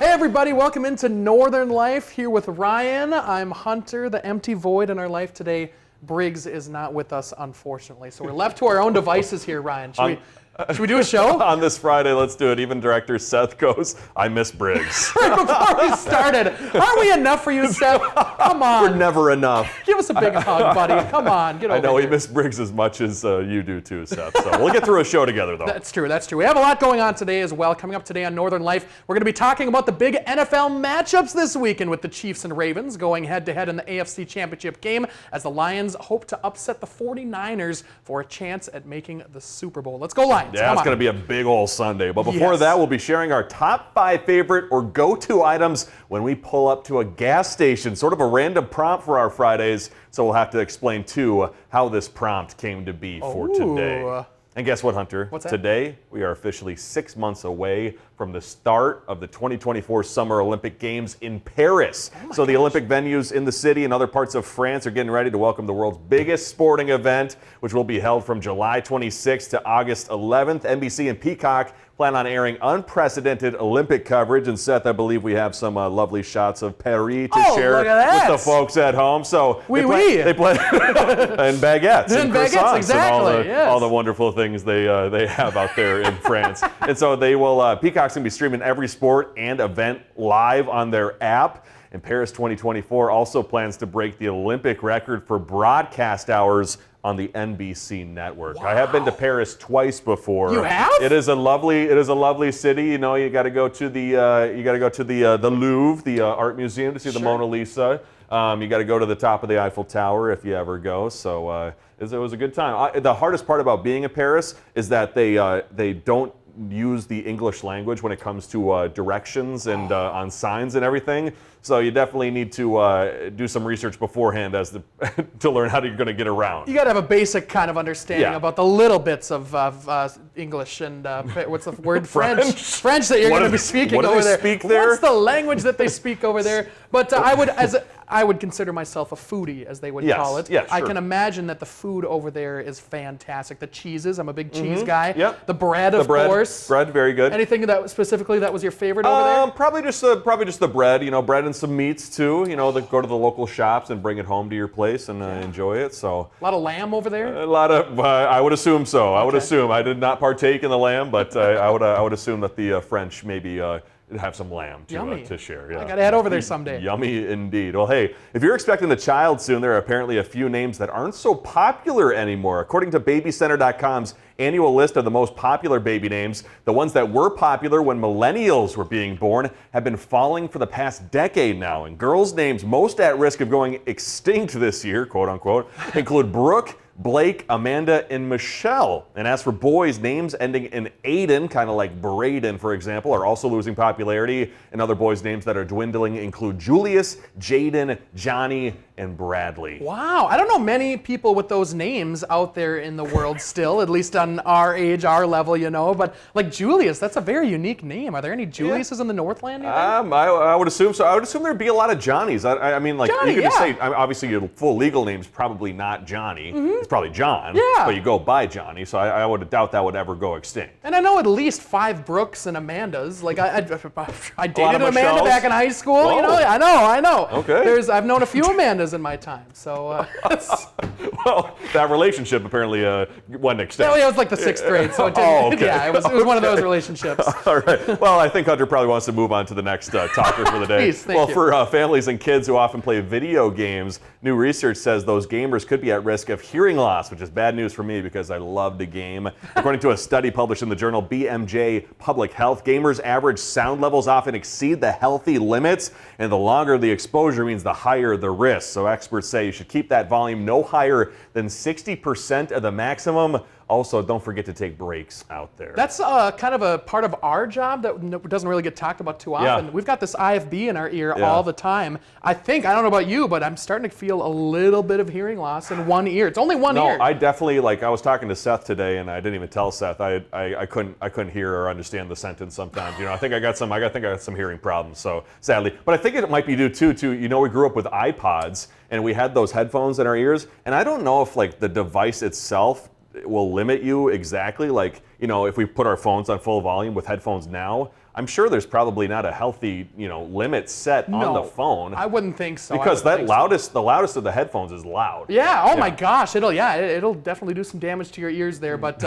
Hey everybody, welcome into Northern Life here with Ryan. I'm Hunter, the empty void in our life today. Briggs is not with us, unfortunately. So we're left to our own devices here, Ryan. Should we do a show? On this Friday, let's do it. Even director Seth goes, I miss Briggs. Right before we started. Aren't we enough for you, Seth? Come on. We're never enough. Give us a big hug, buddy. Come on, get over I know here. we miss Briggs as much as you do too, Seth. So we'll get through a show together, though. That's true, that's true. We have a lot going on today as well. Coming up today on Northern Life, we're going to be talking about the big NFL matchups this weekend with the Chiefs and Ravens going head-to-head in the AFC Championship game as the Lions hope to upset the 49ers for a chance at making the Super Bowl. Let's go Lions. Yeah, it's going to be a big old Sunday. But before that, we'll be sharing our top 5 favorite or go-to items when we pull up to a gas station. Sort of a random prompt for our Fridays, so we'll have to explain, too, how this prompt came to be for today. And guess what, Hunter? What's that? Today, we are officially 6 months away from the start of the 2024 Summer Olympic Games in Paris. So the Olympic venues in the city and other parts of France are getting ready to welcome the world's biggest sporting event, which will be held from July 26th to August 11th. NBC and Peacock plan on airing unprecedented Olympic coverage. And Seth, I believe we have some lovely shots of Paris to share with the folks at home. So they play and baguettes and croissants exactly, and all the wonderful things they have out there in France. And so they will, Peacock's going to be streaming every sport and event live on their app. And Paris 2024 also plans to break the Olympic record for broadcast hours on the NBC network. Wow. I have been to Paris twice before. You have? It is a lovely city. You know, you got to go to the Louvre, the art museum, to see the Mona Lisa. You got to go to the top of the Eiffel Tower if you ever go. So it was a good time. The hardest part about being in Paris is that they don't use the English language when it comes to directions and on signs and everything. So you definitely need to do some research beforehand to learn how you're going to get around. You got to have a basic kind of understanding about the little bits of English and what's the word? French that you're going to be speaking over there. What's the language that they speak over there? But I would consider myself a foodie, as they would call it. Yes, sure. I can imagine that the food over there is fantastic. The cheeses, I'm a big cheese guy. Yep. The bread, of course. Bread, very good. Anything that specifically that was your favorite over there? Probably just the bread. You know, bread and some meats too. You know, go to the local shops and bring it home to your place and enjoy it. So a lot of lamb over there. A lot of. I would assume so. I would assume. I did not partake in the lamb, but I would assume that the French maybe have some lamb to share. Yeah. I gotta head over there someday. Yummy indeed. Well, hey, if you're expecting a child soon, there are apparently a few names that aren't so popular anymore. According to BabyCenter.com's annual list of the most popular baby names, the ones that were popular when millennials were being born have been falling for the past decade now. And girls' names most at risk of going extinct this year, quote unquote, include Brooke, Blake, Amanda, and Michelle. And as for boys, names ending in Aiden, kind of like Braden, for example, are also losing popularity. And other boys' names that are dwindling include Julius, Jaden, Johnny, and Bradley. Wow, I don't know many people with those names out there in the world still, at least on our age, our level, you know. But like Julius, that's a very unique name. Are there any Juliuses in the Northland? I would assume so. I would assume there'd be a lot of Johnnies. I mean, like Johnny, you could just say, obviously your full legal name's probably not Johnny. It's probably John. Yeah. But you go by Johnny, so I would doubt that would ever go extinct. And I know at least 5 Brooks and Amandas. Like I dated Amanda back in high school. Whoa. You know, I know. Okay. I've known a few Amandas in my time. So. Well, that relationship apparently went extinct. Well, it was like the 6th grade, so it didn't. Yeah, it was one of those relationships. All right. Well, I think Hunter probably wants to move on to the next talker for the day. Please, thank you. For families and kids who often play video games, new research says those gamers could be at risk of hearing loss, which is bad news for me because I love the game. According to a study published in the journal BMJ Public Health, gamers' average sound levels often exceed the healthy limits, and the longer the exposure means the higher the risk. So experts say you should keep that volume no higher than 60% of the maximum. Also, don't forget to take breaks out there. That's kind of a part of our job that doesn't really get talked about too often. Yeah. We've got this IFB in our ear all the time. I don't know about you, but I'm starting to feel a little bit of hearing loss in one ear. It's only one ear. No, I definitely, I was talking to Seth today, and I didn't even tell Seth. I couldn't hear or understand the sentence sometimes. You know, I think I got some hearing problems. So sadly, but I think it might be due to you know, we grew up with iPods and we had those headphones in our ears, and I don't know if the device itself will limit you exactly. Like, you know, if we put our phones on full volume with headphones now, I'm sure there's probably not a healthy, limit set on the phone. I wouldn't think so. Because the loudest of the headphones is loud. Yeah. Oh my gosh. It'll definitely do some damage to your ears there. But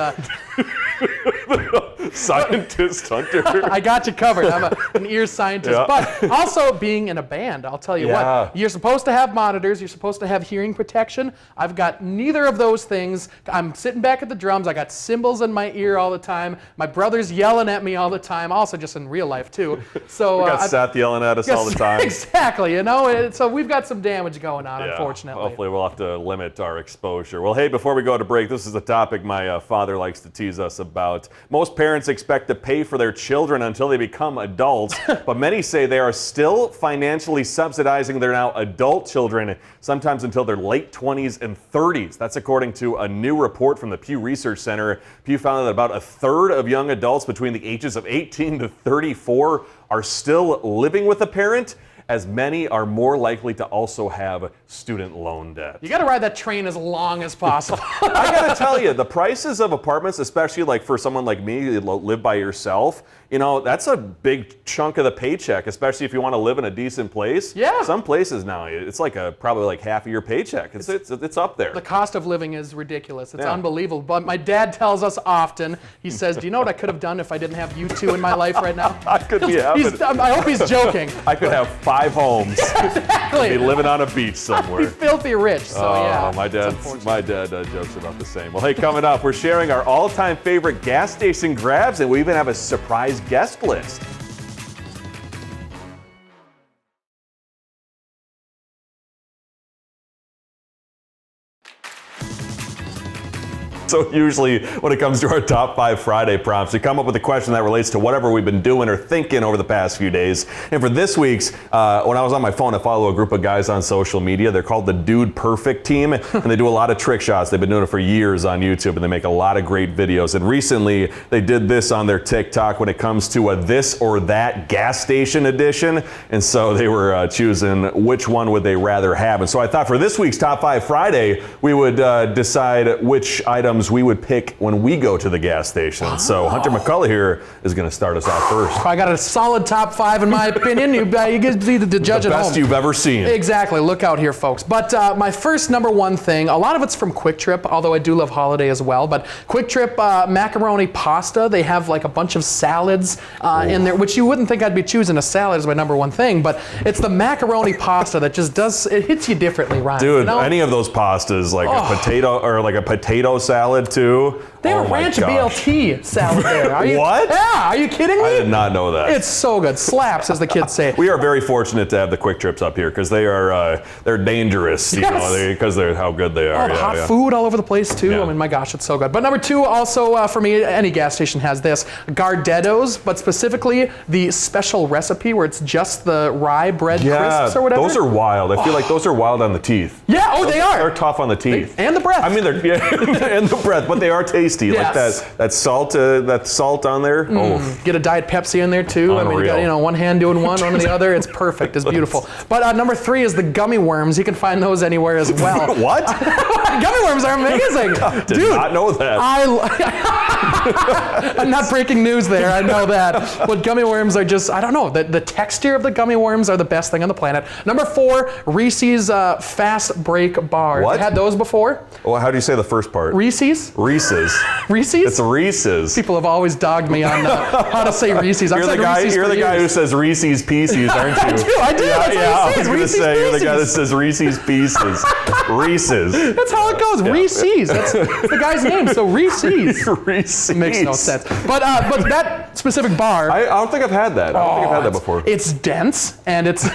Scientist Hunter. I got you covered. I'm an ear scientist. Yeah. But also being in a band, I'll tell you what. You're supposed to have monitors. You're supposed to have hearing protection. I've got neither of those things. I'm sitting back at the drums. I got cymbals in my ear all the time. My brother's yelling at me all the time. Also just in real life too. So we got Seth yelling at us all the time. Exactly. So we've got some damage going on, unfortunately. Hopefully we'll have to limit our exposure. Well, hey, before we go to break, this is a topic my father likes to tease us about. Most parents expect to pay for their children until they become adults, but many say they are still financially subsidizing their now adult children, sometimes until their late 20s and 30s. That's according to a new report from the Pew Research Center. Pew found that about a third of young adults between the ages of 18 to 34 are still living with a parent, as many are more likely to also have student loan debt. You got to ride that train as long as possible. I got to tell you, the prices of apartments, especially like for someone like me who live by yourself, that's a big chunk of the paycheck, especially if you want to live in a decent place. Yeah. Some places now, it's like probably like half of your paycheck. It's up there. The cost of living is ridiculous. It's unbelievable. But my dad tells us often, he says, do you know what I could have done if I didn't have you two in my life right now? I could be having. I hope he's joking. I could have 5 homes. Exactly. Be living on a beach somewhere. Be filthy rich. So my dad jokes about the same. Well, hey, coming up, we're sharing our all-time favorite gas station grabs, and we even have a surprise guest list. So usually when it comes to our top 5 Friday prompts, we come up with a question that relates to whatever we've been doing or thinking over the past few days. And for this week's, when I was on my phone, I follow a group of guys on social media. They're called the Dude Perfect Team, and they do a lot of trick shots. They've been doing it for years on YouTube, and they make a lot of great videos. And recently, they did this on their TikTok when it comes to a this or that gas station edition. And so they were choosing which one would they rather have. And so I thought for this week's Top 5 Friday, we would decide which items we would pick when we go to the gas station. So Hunter McCullough here is going to start us off first. I got a solid top 5 in my opinion. You guys need to judge the at home. best you've ever seen. Exactly. Look out here, folks. But my first number one thing, a lot of it's from Quick Trip, although I do love Holiday as well. But Quick Trip macaroni pasta, they have like a bunch of salads in there, which you wouldn't think I'd be choosing a salad as my number one thing, but it's the macaroni pasta that just it hits you differently, Ryan. Dude, any of those pastas, like a potato or like a potato salad too. They have a ranch BLT salad there. Are you, What? Yeah, are you kidding me? I did not know that. It's so good. Slaps, as the kids say. We are very fortunate to have the Quick Trips up here because they're dangerous, because they're how good they are. Hot food all over the place too. Yeah. I mean, my gosh, it's so good. But number 2, also for me, any gas station has this, Gardettos, but specifically the special recipe where it's just the rye bread crisps or whatever. Those are wild. I feel like those are wild on the teeth. Yeah, they are. They're tough on the teeth. And the breath. I mean, and the breath, but they are tasty. Yes. Like that salt on there. Oh, get a Diet Pepsi in there too. Unreal. I mean, you got one hand doing one on the other. It's perfect. It's beautiful. But number 3 is the gummy worms. You can find those anywhere as well. What? Gummy worms are amazing. Did not know that. I'm not breaking news there. I know that. But gummy worms are just, I don't know. The texture of the gummy worms are the best thing on the planet. Number 4, Reese's Fast Break Bars. What? You had those before? Well, how do you say the first part? Reese's? Reese's. Reese's? It's Reese's. People have always dogged me on how to say Reese's. You're the guy who says Reese's Pieces, aren't you? I do. Yeah, I was going to say, Pieces. you're the guy that says Reese's Pieces. Reese's. That's how it goes. Reese's. That's the guy's name. So Reese's. Reese's. Makes no sense. But that specific bar. I don't think I've had that. I don't think I've had that before. It's dense and it's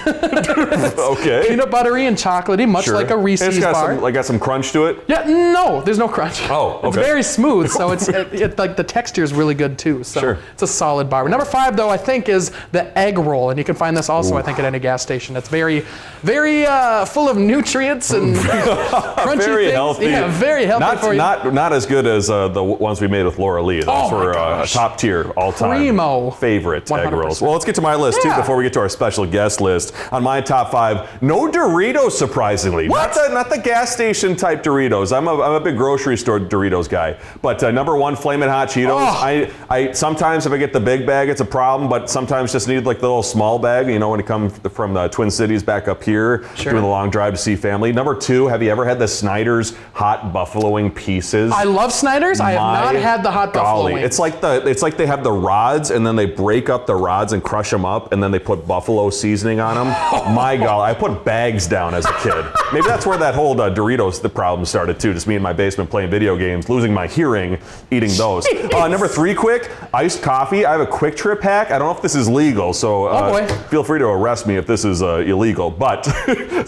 okay. Peanut buttery and chocolatey, much like a Reese's bar. Got some crunch to it? Yeah, no, there's no crunch. Oh, okay. It's very smooth, so it's like the texture is really good too. So it's a solid bar. Number 5 though, I think, is the egg roll, and you can find this also, I think, at any gas station. It's very, very full of nutrients and crunchy very things. healthy. Yeah, very healthy for you. Not as good as the ones we made with Laura Lee. Those were top tier, all time Primo. favorite 100%. egg rolls. Well, let's get to my list too before we get to our special guest list. On my top 5, no Doritos, surprisingly. What? Not the gas station type Doritos. I'm a big grocery store Doritos guy. But number one, Flamin' Hot Cheetos. Oh. I sometimes if I get the big bag, it's a problem, but sometimes just need like the little small bag, you know, when you come from the Twin Cities back up here, doing the long drive to see family. Number two, have you ever had the Snyder's hot buffalo wing pieces? I love Snyder's. I have not had the hot buffalo wing. It's like they have the rods and then they break up the rods and crush them up and then they put buffalo seasoning on them. My God, I put bags down as a kid. Maybe that's where that whole Doritos, the problem started too. Just me in my basement playing video games, losing my hearing, eating those. Number three, quick, iced coffee. I have a Quick Trip hack. I don't know if this is legal, so feel free to arrest me if this is illegal. But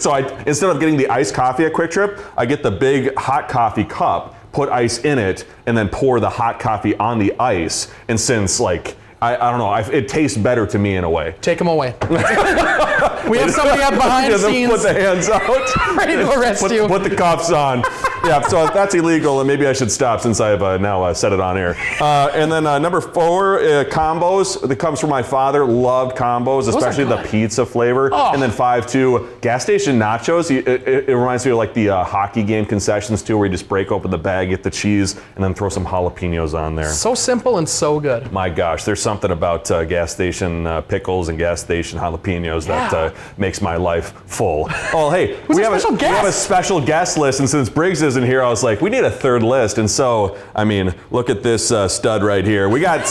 so instead of getting the iced coffee at Quick Trip, I get the big hot coffee cup, put ice in it, and then pour the hot coffee on the ice. And since I don't know, it tastes better to me in a way. Take them away. We have somebody up behind the scenes. Put the hands out. Ready to arrest you. Put the cuffs on. Yeah, so that's illegal, and maybe I should stop since I've now said it on air. And then number four, combos. That comes from my father. Loved combos, especially the pizza flavor. And then 5-2, gas station nachos. It reminds me of like the hockey game concessions too, where you just break open the bag, get the cheese, and then throw some jalapenos on there. So simple and so good. My gosh, there's something about gas station pickles and gas station jalapenos that makes my life full. Oh, hey, we have a special guest list, and since Briggs isn't here, I was like, we need a third list. And so, I mean, look at this stud right here. We got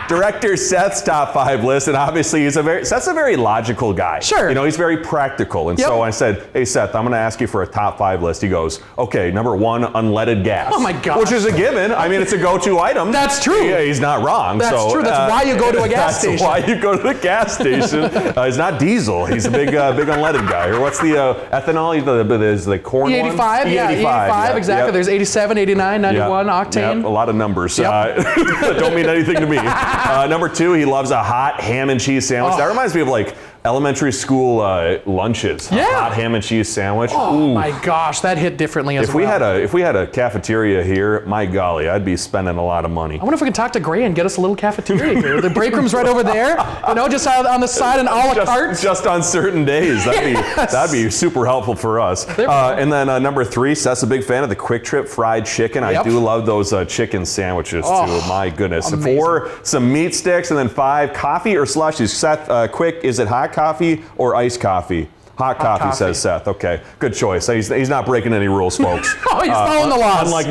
Director Seth's top 5 list, and obviously Seth's a very logical guy. Sure. You know, he's very practical. And so I said, hey, Seth, I'm going to ask you for a top 5 list. He goes, okay, number 1, unleaded gas. Oh my gosh. Which is a given. I mean, it's a go-to item. That's true. Yeah, he's not wrong. That's true. That's why you go to a gas station. That's why you go to the gas station. He's not diesel. He's a big unleaded guy. Or what's the ethanol? He's the corn E85, one? E85, exactly. Yep. There's 87, 89, 91 octane. Yep. A lot of numbers. Don't mean anything to me. Number 2, he loves a hot ham and cheese sandwich. That reminds me of like elementary school lunches. A hot ham and cheese sandwich. Oh my gosh, that hit differently as well. If we had a cafeteria here, my golly, I'd be spending a lot of money. I wonder if we could talk to Gray and get us a little cafeteria here. The break room's right over there. You know, just on the side and a la carte. Just on certain days. That'd be super helpful for us. And then number 3, Seth's a big fan of the Quick Trip fried chicken. I do love those chicken sandwiches too. My goodness. Amazing. 4, some meat sticks, and then 5, coffee or slushies. Seth, quick, is it hot coffee or iced coffee? Hot coffee, says Seth. Okay, good choice. He's not breaking any rules, folks. He's following the laws. Unlike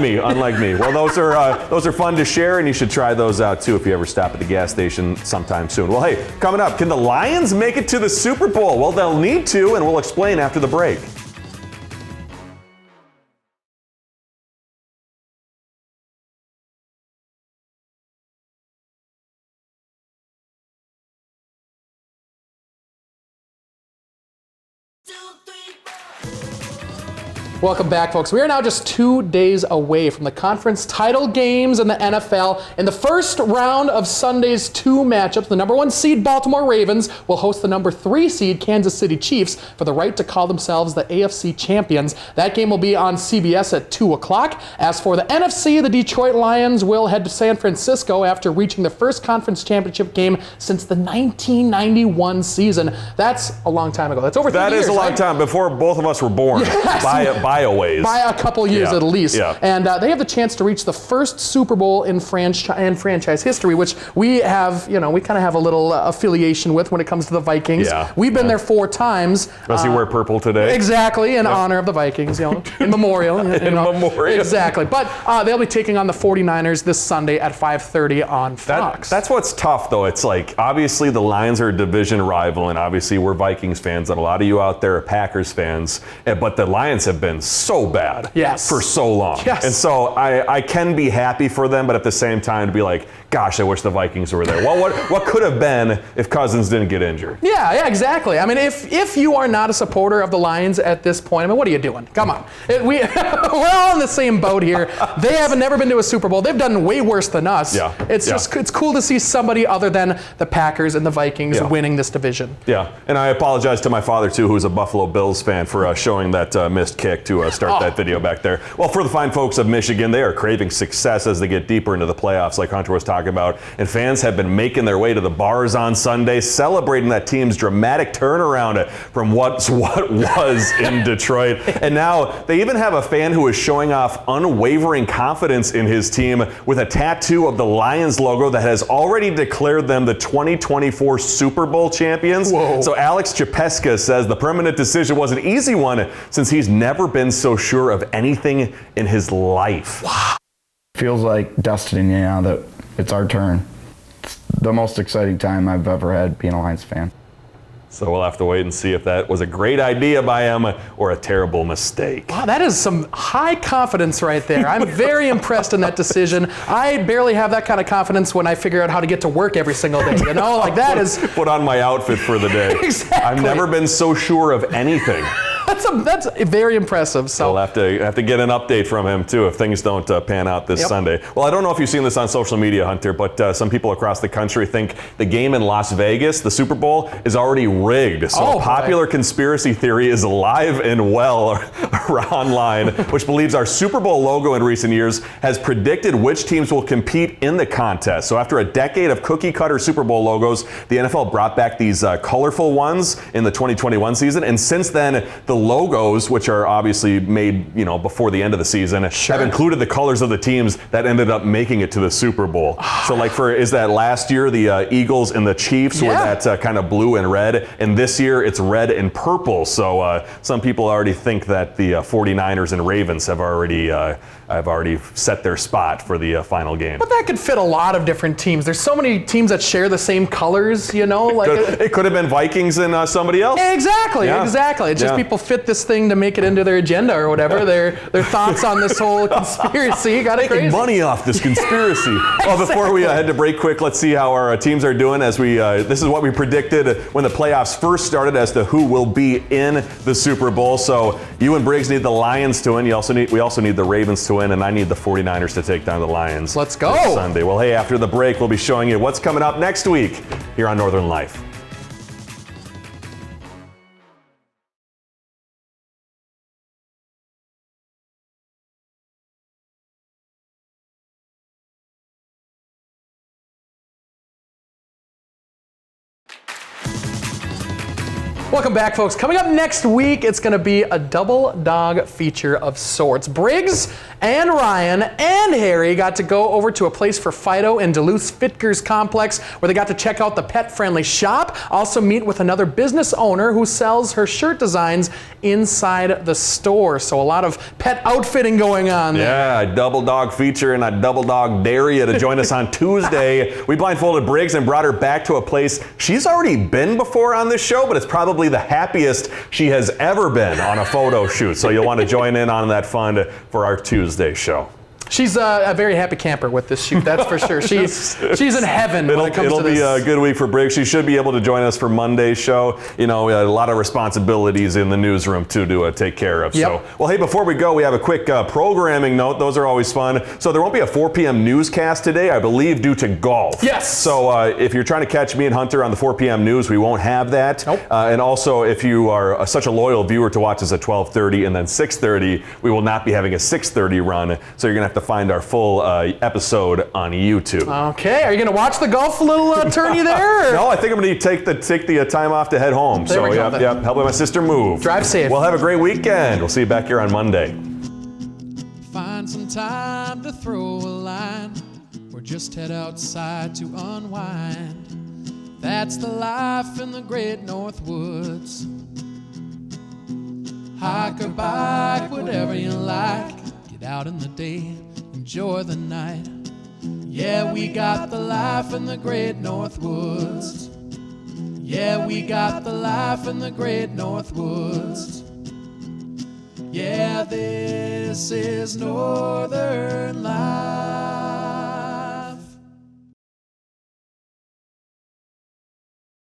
me. Well, those are fun to share, and you should try those out too if you ever stop at the gas station sometime soon. Well, hey, coming up, can the Lions make it to the Super Bowl? Well, they'll need to, and we'll explain after the break. Welcome back, folks. We are now just 2 days away from the conference title games in the NFL. In the first round of Sunday's 2 matchups, the number 1 seed Baltimore Ravens will host the number 3 seed Kansas City Chiefs for the right to call themselves the AFC champions. That game will be on CBS at 2 o'clock. As for the NFC, the Detroit Lions will head to San Francisco after reaching their first conference championship game since the 1991 season. That's a long time ago. That's over 3 years. That is a long time, before both of us were born. Yes. By a ways. By a couple years at least. Yeah. And they have the chance to reach the first Super Bowl in franchise history, which we have, we kind of have a little affiliation with when it comes to the Vikings. Yeah. We've been there 4 times. Does he wear purple today? Exactly, in honor of the Vikings, in memorial. Memorial. Exactly. But they'll be taking on the 49ers this Sunday at 5:30 on Fox. That's what's tough, though. It's like, obviously the Lions are a division rival, and obviously we're Vikings fans, and a lot of you out there are Packers fans, but the Lions have been so bad for so long. Yes. And so I can be happy for them, but at the same time to be like, gosh, I wish the Vikings were there. Well, what could have been if Cousins didn't get injured? Yeah, exactly. I mean, if you are not a supporter of the Lions at this point, I mean, what are you doing? Come on. We're all in the same boat here. They haven't never been to a Super Bowl. They've done way worse than us. Yeah. It's cool to see somebody other than the Packers and the Vikings winning this division. Yeah, and I apologize to my father, too, who's a Buffalo Bills fan, for showing that missed kick to start that video back there. Well, for the fine folks of Michigan, they are craving success as they get deeper into the playoffs, like Hunter was talking talking about. And fans have been making their way to the bars on Sunday, celebrating that team's dramatic turnaround from what was in Detroit. And now they even have a fan who is showing off unwavering confidence in his team with a tattoo of the Lions logo that has already declared them the 2024 Super Bowl champions. Whoa. So Alex Chepeska says the permanent decision was an easy one since he's never been so sure of anything in his life. Wow. Feels like destiny now that it's our turn. It's the most exciting time I've ever had being a Lions fan. So we'll have to wait and see if that was a great idea by him or a terrible mistake. Wow, that is some high confidence right there. I'm very impressed in that decision. I barely have that kind of confidence when I figure out how to get to work every single day. You know, like that is... Put on my outfit for the day. Exactly. I've never been so sure of anything. That's very impressive. So we'll have to get an update from him too if things don't pan out this Sunday. Well, I don't know if you've seen this on social media, Hunter, but some people across the country think the game in Las Vegas, the Super Bowl, is already rigged. So a popular conspiracy theory is alive and well online, which believes our Super Bowl logo in recent years has predicted which teams will compete in the contest. So after a decade of cookie-cutter Super Bowl logos, the NFL brought back these colorful ones in the 2021 season, and since then, the logos, which are obviously made, before the end of the season, have included the colors of the teams that ended up making it to the Super Bowl. So is that last year the Eagles and the Chiefs were that kind of blue and red, and this year it's red and purple. So some people already think that the 49ers and Ravens have already set their spot for the final game. But that could fit a lot of different teams. There's so many teams that share the same colors, It could have been Vikings and somebody else. Exactly. It's just people fit this thing to make it into their agenda or whatever. Their thoughts on this whole conspiracy got it crazy. Making money off this conspiracy. Well, before we head to break quick, let's see how our teams are doing as this is what we predicted when the playoffs first started as to who will be in the Super Bowl. So you and Briggs need the Lions to win. We also need the Ravens to win, and I need the 49ers to take down the Lions. Let's go. This Sunday. Well, hey, after the break, we'll be showing you what's coming up next week here on Northern Life. Welcome back, folks. Coming up next week, it's going to be a double dog feature of sorts. Briggs and Ryan and Harry got to go over to a place for Fido in Duluth's Fitkers Complex where they got to check out the pet-friendly shop, also meet with another business owner who sells her shirt designs inside the store. So a lot of pet outfitting going on there. Yeah, a double dog feature and a double dog dare you to join us on Tuesday. We blindfolded Briggs and brought her back to a place she's already been before on this show, but it's probably the happiest she has ever been on a photo shoot. So you'll want to join in on that fun for our Tuesday show. She's a very happy camper with this shoot, that's for sure. She's in heaven when it comes to this. It'll be a good week for Briggs. She should be able to join us for Monday's show. A lot of responsibilities in the newsroom too to take care of. Yep. So, well, hey, before we go, we have a quick programming note. Those are always fun. So there won't be a 4 p.m. newscast today, I believe, due to golf. Yes. So if you're trying to catch me and Hunter on the 4 p.m. news, we won't have that. Nope. And also, if you are such a loyal viewer to watch us at 12:30 and then 6:30, we will not be having a 6:30 run. So you're gonna have to find our full episode on YouTube. Okay, are you going to watch the golf little tourney there? Or? No, I think I'm going to take the time off to head home. There we go, then. Helping my sister move. Drive safe. Well, have a great weekend. We'll see you back here on Monday. Find some time to throw a line, or just head outside to unwind. That's the life in the great North Woods. Hike or bike, whatever you like. Get out in the day, enjoy the night. Yeah, we got the life in the great North Woods. Yeah, we got the life in the great North Woods. Yeah, this is Northern Life.